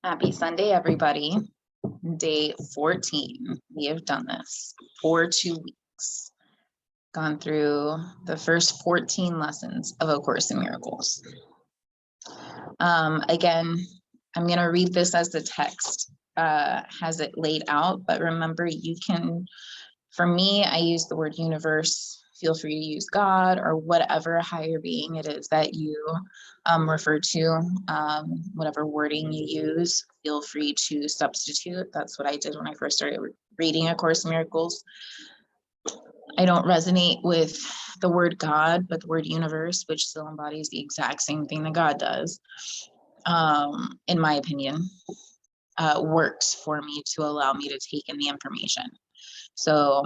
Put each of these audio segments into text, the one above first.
Happy Sunday, everybody. Day 14. We have done this for 2 weeks. Gone through the first 14 lessons of A Course in Miracles. Again, I'm going to read this as the text has it laid out, but remember, you can, for me, I use the word universe. Feel free to use God or whatever higher being it is that you refer to, whatever wording you use, feel free to substitute. That's what I did when I first started reading A Course in Miracles. I don't resonate with the word God, but the word universe, which still embodies the exact same thing that God does, in my opinion, works for me to allow me to take in the information. So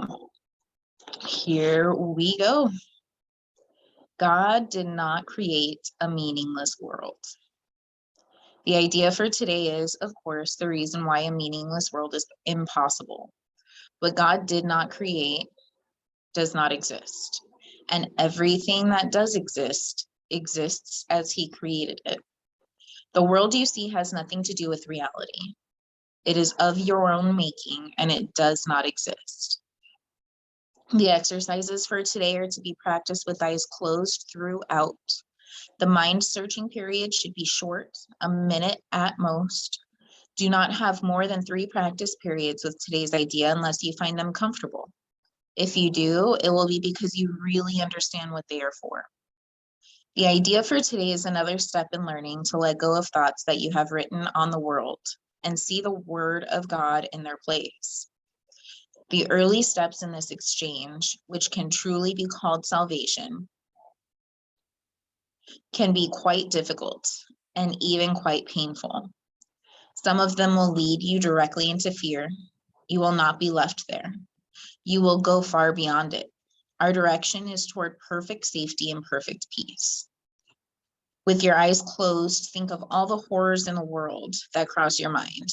here we go. God did not create a meaningless world. The idea for today is, of course, the reason why a meaningless world is impossible. What God did not create does not exist. And everything that does exist exists as he created it. The world you see has nothing to do with reality. It is of your own making, and it does not exist. The exercises for today are to be practiced with eyes closed throughout. The mind searching period should be short, a minute at most. Do not have more than 3 practice periods with today's idea unless you find them comfortable. If you do, it will be because you really understand what they are for. The idea for today is another step in learning to let go of thoughts that you have written on the world and see the word of God in their place. The early steps in this exchange, which can truly be called salvation, can be quite difficult and even quite painful. Some of them will lead you directly into fear. You will not be left there. You will go far beyond it. Our direction is toward perfect safety and perfect peace. With your eyes closed, think of all the horrors in the world that cross your mind.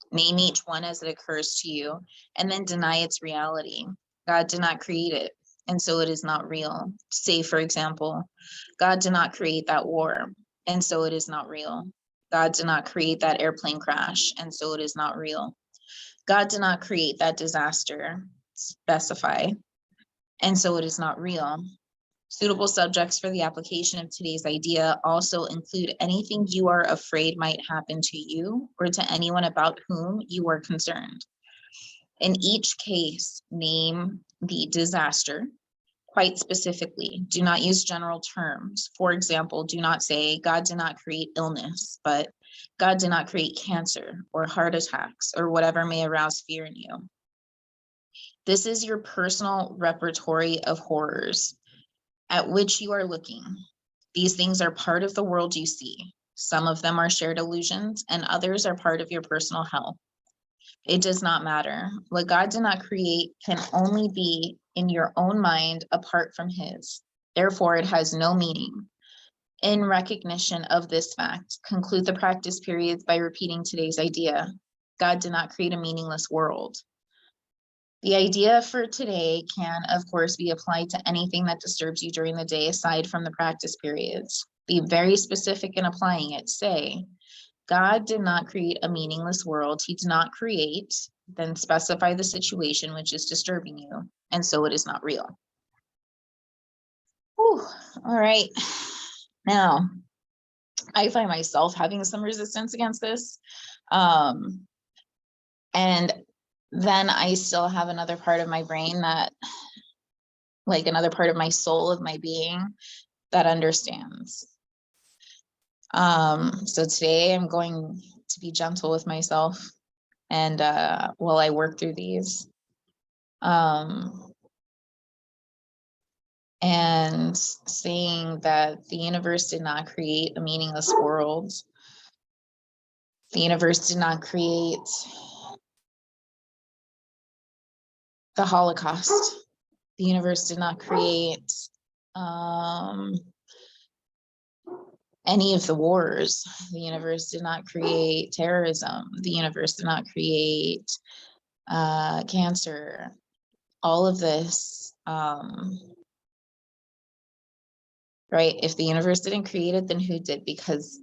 Name each one as it occurs to you, and then deny its reality. God did not create it, and so it is not real. Say, for example, God did not create that war, and so it is not real. God did not create that airplane crash, and so it is not real. God did not create that disaster, specify, and so it is not real. Suitable subjects for the application of today's idea also include anything you are afraid might happen to you or to anyone about whom you are concerned. In each case, name the disaster quite specifically. Do not use general terms. For example, do not say, God did not create illness, but God did not create cancer or heart attacks or whatever may arouse fear in you. This is your personal repertory of horrors at which you are looking. These things are part of the world you see. Some of them are shared illusions, and others are part of your personal hell. It does not matter. What God did not create can only be in your own mind apart from his. Therefore, it has no meaning. In recognition of this fact, conclude the practice periods by repeating today's idea. God did not create a meaningless world. The idea for today can, of course, be applied to anything that disturbs you during the day aside from the practice periods. Be very specific in applying it. Say, God did not create a meaningless world. He did not create, then specify the situation which is disturbing you, and so it is not real. Whew. All right. Now, I find myself having some resistance against this. And then I still have another part of my brain that, like another part of my soul, of my being, that understands. So today I'm going to be gentle with myself and while I work through these. And saying that the universe did not create a meaningless world. The universe did not create the Holocaust. The universe did not create any of the wars. The universe did not create terrorism. The universe did not create cancer. All of this, right? If the universe didn't create it, then who did? Because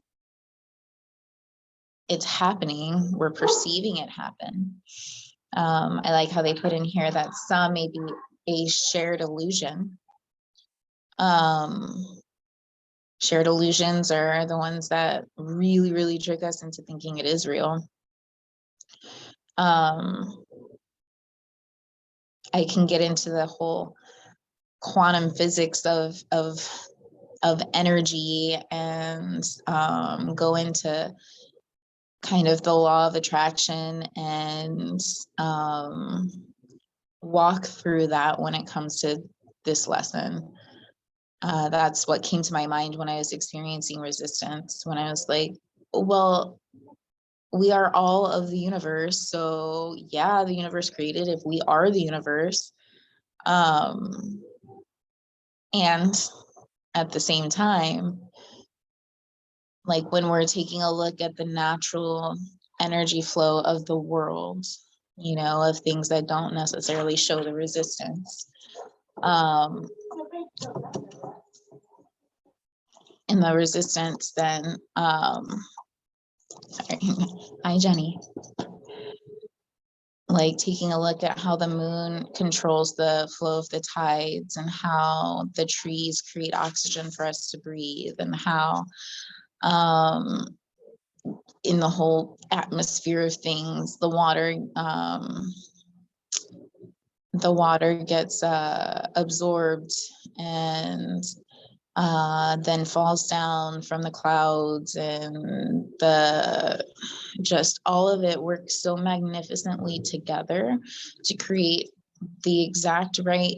it's happening. We're perceiving it happen. I like how they put in here that some may be a shared illusion. Shared illusions are the ones that really, really trick us into thinking it is real. I can get into the whole quantum physics of energy and go into kind of the law of attraction and walk through that when it comes to this lesson. That's what came to my mind when I was experiencing resistance, when I was like, well, we are all of the universe. So yeah, the universe created if we are the universe. And at the same time, like when we're taking a look at the natural energy flow of the world, you know, of things that don't necessarily show the resistance. In the resistance, then, sorry, hi Jenny. Like taking a look at how the moon controls the flow of the tides and how the trees create oxygen for us to breathe, and how in the whole atmosphere of things, the water gets absorbed and then falls down from the clouds, and just all of it works so magnificently together to create the exact right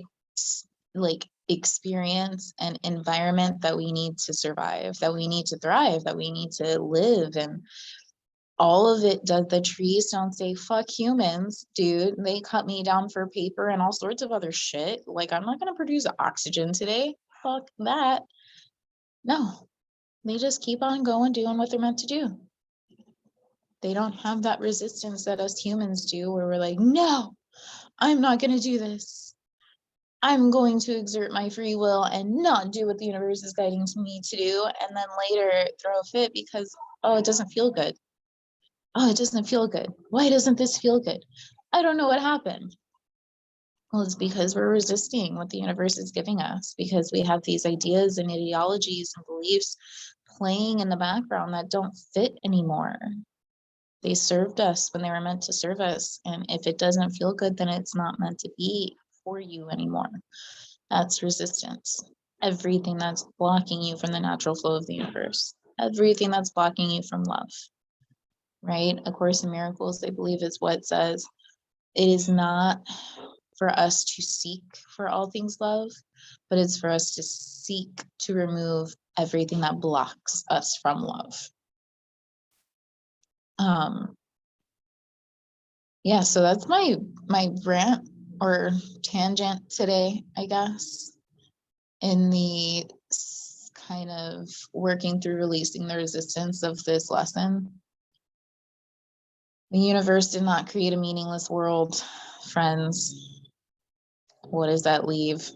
like experience and environment that we need to survive, that we need to thrive, that we need to live. And all of it does. The trees don't say fuck humans, dude. They cut me down for paper and all sorts of other shit. Like, I'm not going to produce oxygen today. Fuck that. No, they just keep on going, doing what they're meant to do. They don't have that resistance that us humans do, where we're like, no, I'm not going to do this. I'm going to exert my free will and not do what the universe is guiding me to do. And then later throw a fit because, oh, it doesn't feel good. Oh, it doesn't feel good. Why doesn't this feel good? I don't know what happened. Well, it's because we're resisting what the universe is giving us, because we have these ideas and ideologies and beliefs playing in the background that don't fit anymore. They served us when they were meant to serve us. And if it doesn't feel good, then it's not meant to be for you anymore. That's resistance. Everything that's blocking you from the natural flow of the universe. Everything that's blocking you from love. Right? A Course in Miracles, I believe, is what says it is not for us to seek for all things love, but it's for us to seek to remove everything that blocks us from love. Yeah, so that's my rant or tangent today, I guess, in the kind of working through releasing the resistance of this lesson. The universe did not create a meaningless world, friends. What does that leave?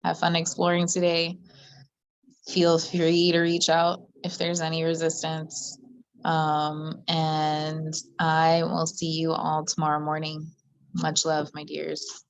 Have fun exploring today. Feel free to reach out if there's any resistance. And I will see you all tomorrow morning. Much love, my dears.